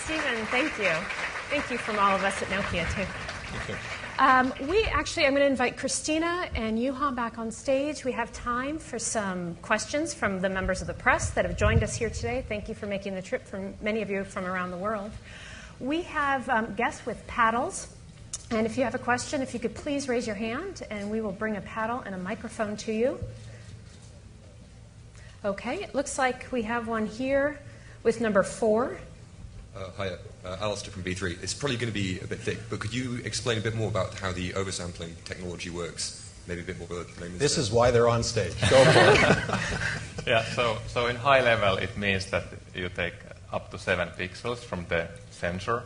Stephen, thank you. Thank you from all of us at Nokia, too. Thank you. I'm going to invite Christina and Juha back on stage. We have time for some questions from the members of the press that have joined us here today. Thank you for making the trip, from many of you from around the world. We have guests with paddles. And if you have a question, if you could please raise your hand, and we will bring a paddle and a microphone to you. Okay, it looks like we have one here with number 4. Hiya, Alistair from B3. It's probably going to be a bit thick, but could you explain a bit more about how the oversampling technology works? Maybe a bit more about the This is why they're on stage. Go for it. Yeah, so in high level, it means that you take up to 7 pixels from the sensor,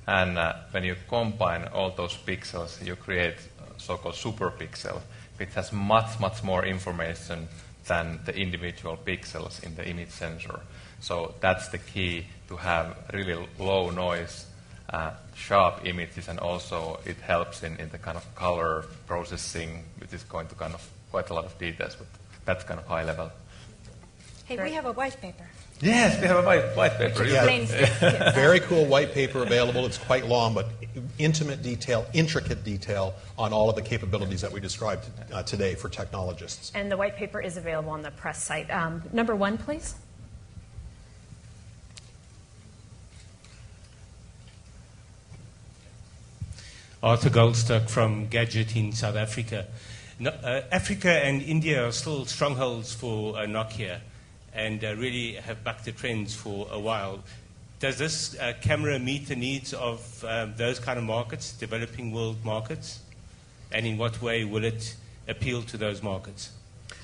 and when you combine all those pixels, you create a so-called superpixel, which has much, much more information than the individual pixels in the image sensor. So that's the key, to have really low noise, sharp images, and also it helps in the kind of color processing, which is going to kind of quite a lot of details, but that's kind of high level. Hey, we have a white paper. Yes, we have a white paper. Yeah. Very cool white paper available. It's quite long, but intimate detail, intricate detail on all of the capabilities that we described today for technologists. And the white paper is available on the press site. Number 1, please. Arthur Goldstock from Gadget in South Africa. Africa and India are still strongholds for Nokia, and really have bucked the trends for a while. Does this camera meet the needs of those kind of markets, developing world markets? And in what way will it appeal to those markets?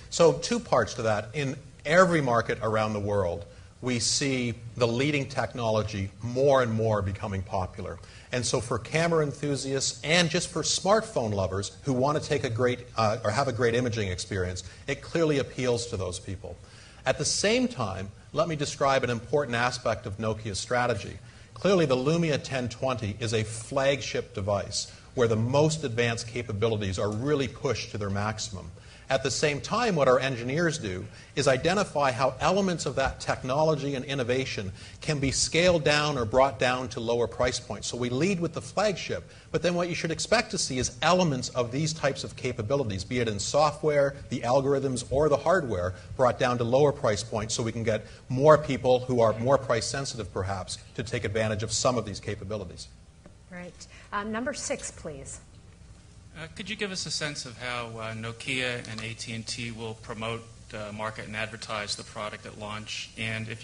So 2 parts to that. In every market around the world, we see the leading technology more and more becoming popular. And so for camera enthusiasts and just for smartphone lovers who want to take a great or have a great imaging experience, it clearly appeals to those people. At the same time, let me describe an important aspect of Nokia's strategy. Clearly, the Lumia 1020 is a flagship device where the most advanced capabilities are really pushed to their maximum. At the same time, what our engineers do is identify how elements of that technology and innovation can be scaled down or brought down to lower price points. So we lead with the flagship, but then what you should expect to see is elements of these types of capabilities, be it in software, the algorithms, or the hardware, brought down to lower price points so we can get more people who are more price sensitive, perhaps, to take advantage of some of these capabilities. Right. Number 6, please. Could you give us a sense of how Nokia and AT&T will promote, market, and advertise the product at launch? And if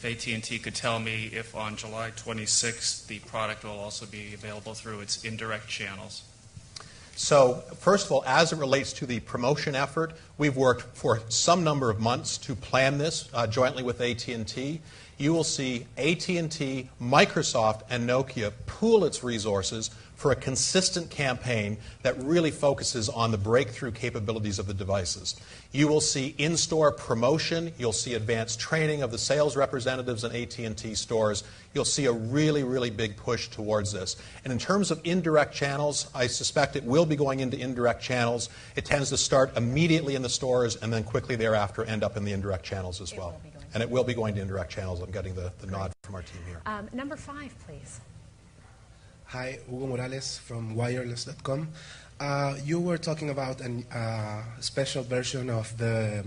AT&T could tell me if on July 26th the product will also be available through its indirect channels. So, first of all, as it relates to the promotion effort, we've worked for some number of months to plan this jointly with AT&T. You will see AT&T, Microsoft, and Nokia pool its resources for a consistent campaign that really focuses on the breakthrough capabilities of the devices. You will see in-store promotion. You'll see advanced training of the sales representatives in AT&T stores. You'll see a really, really big push towards this. And in terms of indirect channels, I suspect it will be going into indirect channels. It tends to start immediately in the stores and then quickly thereafter end up in the indirect channels as well. And it will be going to indirect channels. I'm getting the nod from our team here. Number 5, please. Hi, Hugo Morales from wireless.com. You were talking about a special version of the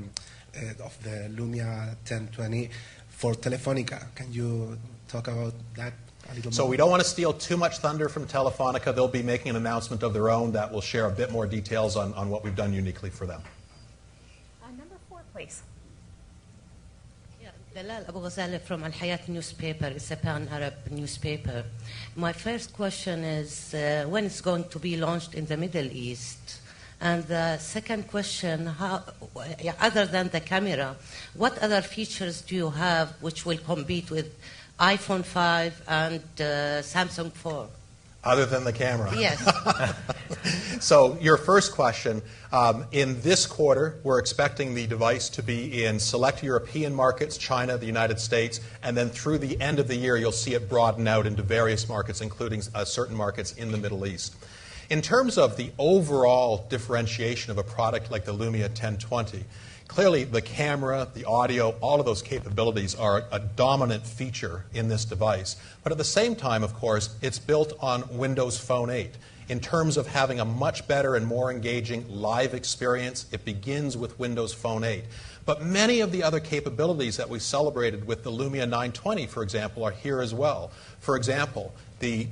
Lumia 1020 for Telefonica. Can you talk about that a little more? So we don't want to steal too much thunder from Telefonica. They'll be making an announcement of their own that will share a bit more details on what we've done uniquely for them. Number 4, please. Dalal Abu Ghazali from Al Hayat newspaper. It's a pan-Arab newspaper. My first question is when it's going to be launched in the Middle East? And the second question, other than the camera, what other features do you have which will compete with iPhone 5 and Samsung 4? Other than the camera. Yes. So your first question, in this quarter, we're expecting the device to be in select European markets, China, the United States, and then through the end of the year, you'll see it broaden out into various markets, including certain markets in the Middle East. In terms of the overall differentiation of a product like the Lumia 1020, Clearly, the camera, the audio, all of those capabilities are a dominant feature in this device. But at the same time, of course, it's built on Windows Phone 8. In terms of having a much better and more engaging live experience, it begins with Windows Phone 8. But many of the other capabilities that we celebrated with the Lumia 920, for example, are here as well. For example, the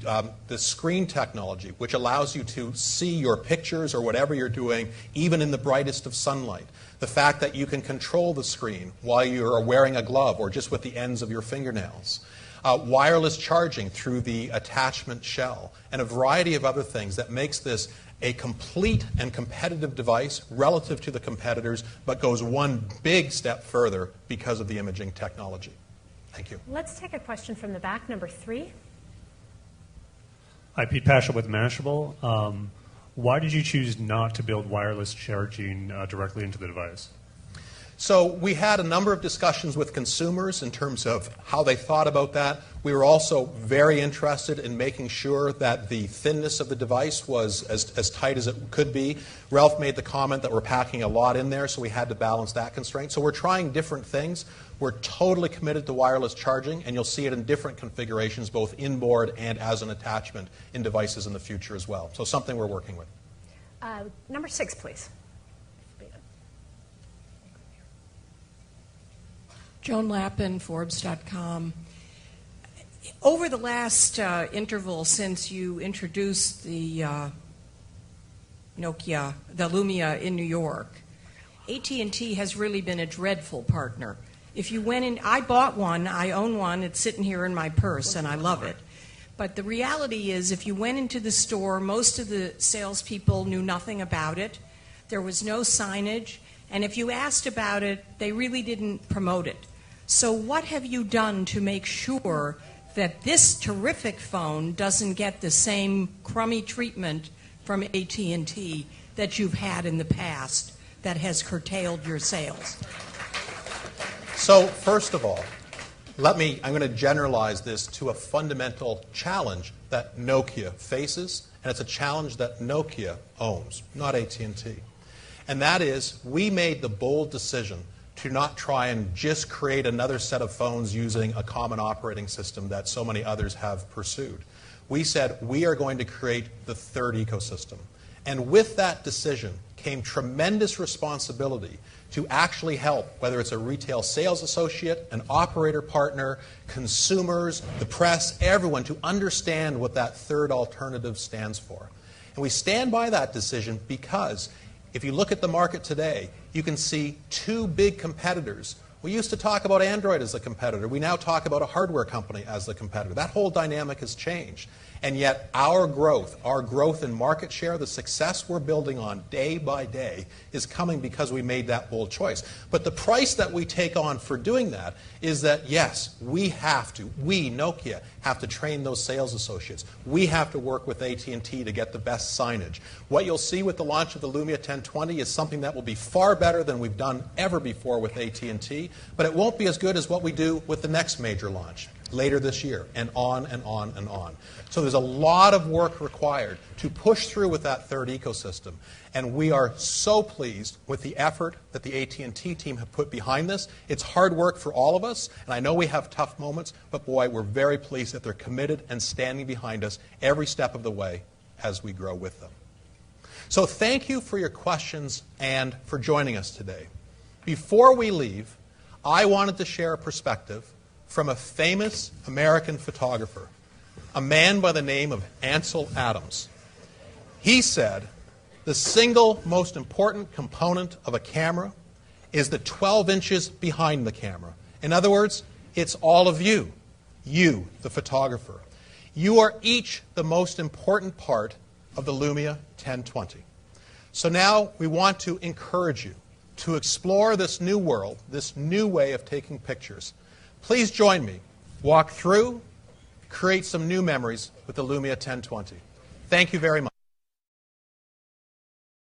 screen technology, which allows you to see your pictures or whatever you're doing, even in the brightest of sunlight. The fact that you can control the screen while you're wearing a glove or just with the ends of your fingernails. Wireless charging through the attachment shell, and a variety of other things that makes this a complete and competitive device relative to the competitors, but goes one big step further because of the imaging technology. Thank you. Let's take a question from the back, number 3. Hi, Pete Pasha with Mashable. Why did you choose not to build wireless charging directly into the device? So we had a number of discussions with consumers in terms of how they thought about that. We were also very interested in making sure that the thinness of the device was as tight as it could be. Ralph made the comment that we're packing a lot in there, so we had to balance that constraint. So we're trying different things. We're totally committed to wireless charging, and you'll see it in different configurations, both inboard and as an attachment in devices in the future as well. So something we're working with. Number 6, please. Joan Lappin, Forbes.com. Over the last interval since you introduced the Nokia, the Lumia in New York, AT&T has really been a dreadful partner. If you went in, I bought one, I own one, it's sitting here in my purse, and I love it. But the reality is, if you went into the store, most of the salespeople knew nothing about it. There was no signage, and if you asked about it, they really didn't promote it. So what have you done to make sure that this terrific phone doesn't get the same crummy treatment from AT&T that you've had in the past that has curtailed your sales? So first of all, I'm going to generalize this to a fundamental challenge that Nokia faces, and it's a challenge that Nokia owns, not AT&T. And that is, we made the bold decision to not try and just create another set of phones using a common operating system that so many others have pursued. We said we are going to create the third ecosystem. And with that decision came tremendous responsibility to actually help, whether it's a retail sales associate, an operator partner, consumers, the press, everyone, to understand what that third alternative stands for. And we stand by that decision because if you look at the market today, you can see 2 big competitors. We used to talk about Android as a competitor. We now talk about a hardware company as the competitor. That whole dynamic has changed. And yet our growth in market share, the success we're building on day by day, is coming because we made that bold choice. But the price that we take on for doing that is that, yes, we, Nokia, have to train those sales associates. We have to work with AT&T to get the best signage. What you'll see with the launch of the Lumia 1020 is something that will be far better than we've done ever before with AT&T, but it won't be as good as what we do with the next major launch later this year, and on and on and on. So there's a lot of work required to push through with that third ecosystem. And we are so pleased with the effort that the AT&T team have put behind this. It's hard work for all of us, and I know we have tough moments, but boy, we're very pleased that they're committed and standing behind us every step of the way as we grow with them. So thank you for your questions and for joining us today. Before we leave, I wanted to share a perspective from a famous American photographer, a man by the name of Ansel Adams. He said, the single most important component of a camera is the 12 inches behind the camera. In other words, it's all of you, the photographer. You are each the most important part of the Lumia 1020. So now we want to encourage you to explore this new world, this new way of taking pictures. Please join me. Walk through, create some new memories with the Lumia 1020. Thank you very much.